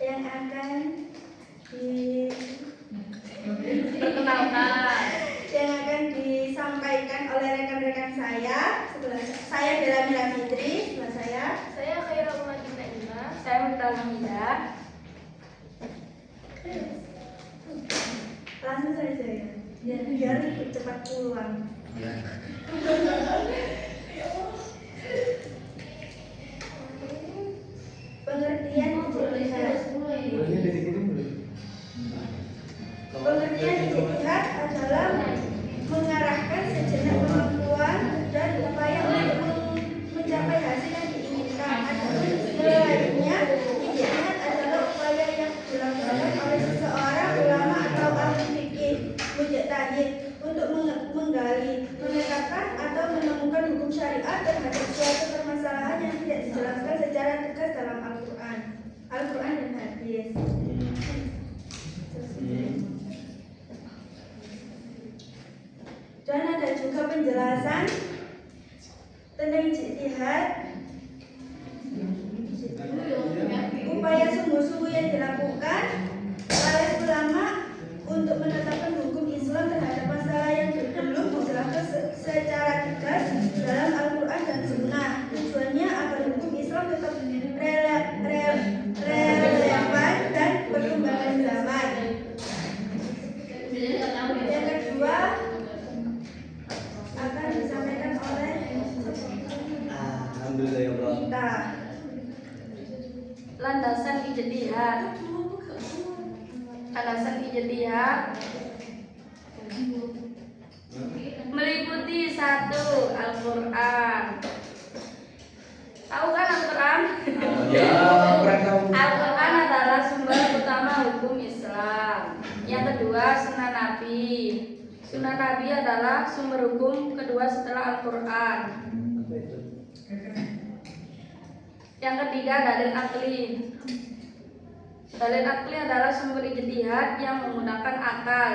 yang akan yang akan disampaikan oleh rekan-rekan saya. Sebelah saya Bella Mila Fitri, sebelah saya Khairul Madinah Ima, saya Murtal Hamida. Langsung saja ya, biar cepat pulang. Pengertian ijtihad. Pengertian ijtihad adalah mengarahkan sejenak kemampuan dan upaya untuk mencapai hasil yang diinginkan. Selainnya, ijtihad adalah upaya yang dilakukan oleh seseorang ulama atau ahli fikih mujtahid untuk menggali, menetapkan atau menemukan hukum syariat terhadap suatu permasalahan yang tidak dijelaskan secara tegas dalam Al-Quran dan hadis. Dan ada juga penjelasan tentang ijtihad, upaya sungguh-sungguh yang dilakukan oleh ulama untuk menetapkan hukum Islam terhadap masalah yang belum dijelaskan secara tegas dalam Al-Quran dan Sunnah. Tujuannya agar hukum Islam tetap relevan dan perkembangan zaman. Yang kedua akan disampaikan oleh kita. Landasan ijtihad. Landasan ijtihad meliputi 1. Al-Quran. Tahu kan Al-Quran? Al-Quran adalah sumber utama hukum Islam. Yang kedua, Sunnah Nabi. Sunnah Nabi adalah sumber hukum kedua setelah Al-Quran. Yang ketiga, dalil akli. Dalil akli adalah sumber ijtihad yang menggunakan akal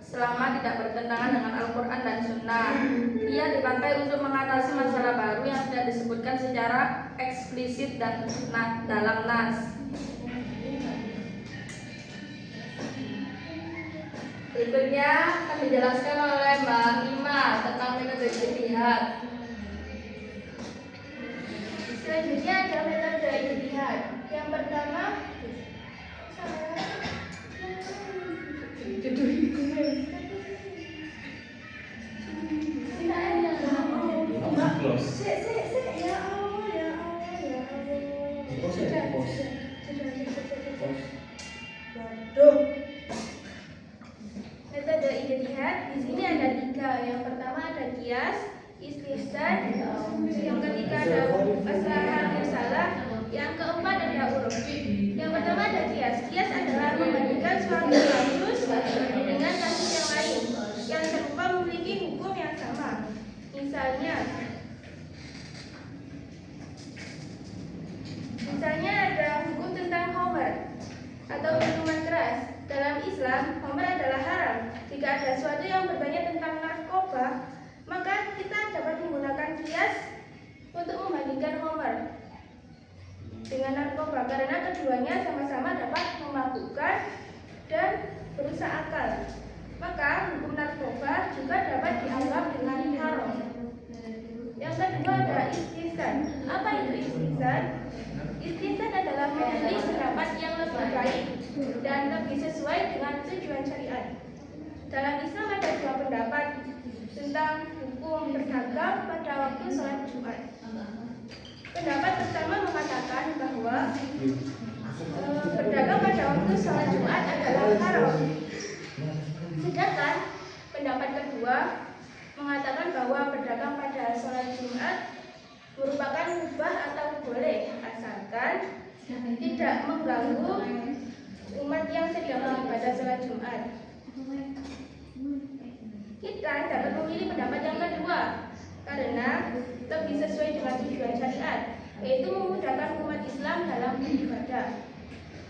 selama tidak bertentangan dengan Al-Quran dan Sunnah. Ia dipakai untuk mengatasi masalah baru yang tidak disebutkan secara eksplisit dan dalam nas. Berikutnya akan dijelaskan oleh Mbak Ima tentang metode ijtihad. Selanjutnya ada metode ijtihad. Yang pertama, metode ijtihad di sini ada 3. Yang pertama ada qiyas, istihsan, yang ketiga ada maslahah mursalah, yang keempat ada uruf. Yang pertama ada qiyas. Qiyas adalah membandingkan suatu kasus dengan kasus yang lain yang serupa memiliki hukum yang sama. Misalnya ada hukum tentang khamr atau minuman keras. Dalam Islam, khamr adalah haram. Jika ada sesuatu yang bertanya tentang narkoba, maka kita dapat menggunakan qiyas untuk membandingkan khamr dengan narkoba karena keduanya sama-sama dapat memabukkan dan merusak akal. Maka hukum narkoba juga dapat dianggap dengan haram. Yang kedua ada istihsan. Apa itu istihsan? Istihsan adalah memilih pendapat yang lebih baik dan lebih sesuai dengan tujuan syariat. Dalam Islam ada 2 pendapat tentang hukum berdagang pada waktu sholat Jumat. Pendapat pertama mengatakan bahwa berdagang pada waktu sholat Jumat adalah haram. Sedangkan pendapat kedua mengatakan bahwa berdagang pada sholat Jumat merupakan mubah atau boleh asalkan tidak mengganggu umat yang sedang beribadah sholat Jumat. Kita dapat memilih pendapat yang kedua karena lebih sesuai dengan tujuan syariat, yaitu memudahkan umat Islam dalam beribadah.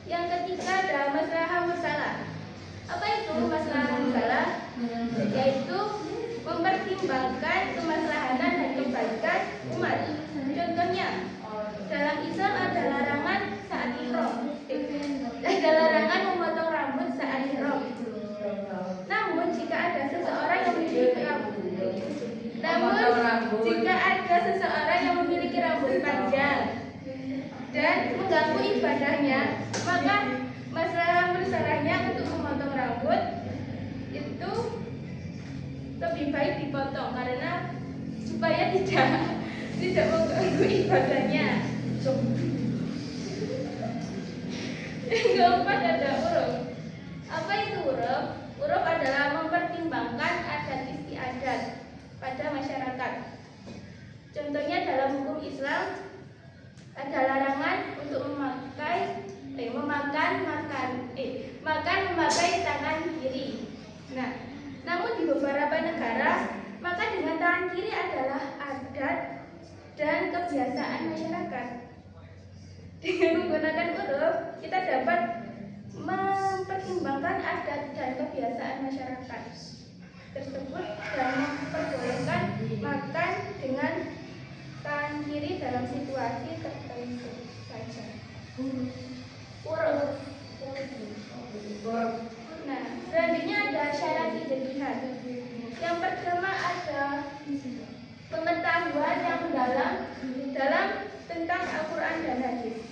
Yang ketiga ada maslahah mursalah. Apa itu maslahah mursalah? Yaitu mempertimbangkan kemaslahatan dan kebaikan umat. Contohnya, dalam Islam ada larangan saat ihram. Jika ada seseorang yang memiliki rambut panjang dan mengganggu ibadahnya, maka masalahnya untuk memotong rambut itu lebih baik dipotong karena supaya tidak mengganggu ibadahnya. Yang keempat ada uruf. Apa itu uruf? Uruf adalah mempertimbangkan adat istiadat pada masyarakat. Contohnya dalam hukum Islam ada larangan untuk makan memakai tangan kiri. Nah, namun di beberapa negara maka dengan tangan kiri adalah adat dan kebiasaan masyarakat. Dengan menggunakan uruf kita dapat mempertimbangkan adat dan kebiasaan masyarakat tersebut dan memperbolehkan makan dengan tangan kiri dalam situasi tertentu saja. Uruf. Nah, selanjutnya ada syarat ijtihad. Yang pertama ada pengetahuan yang dalam tentang Al-Quran dan hadis.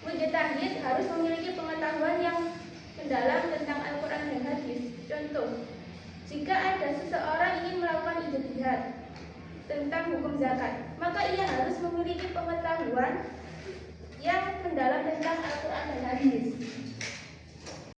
Mujtahid harus memiliki pengetahuan yang mendalam tentang Al-Quran dan hadis. Contoh, jika ada seseorang ingin melakukan ijtihad tentang hukum zakat, maka ia harus memiliki pengetahuan yang mendalam tentang Al-Quran dan hadis.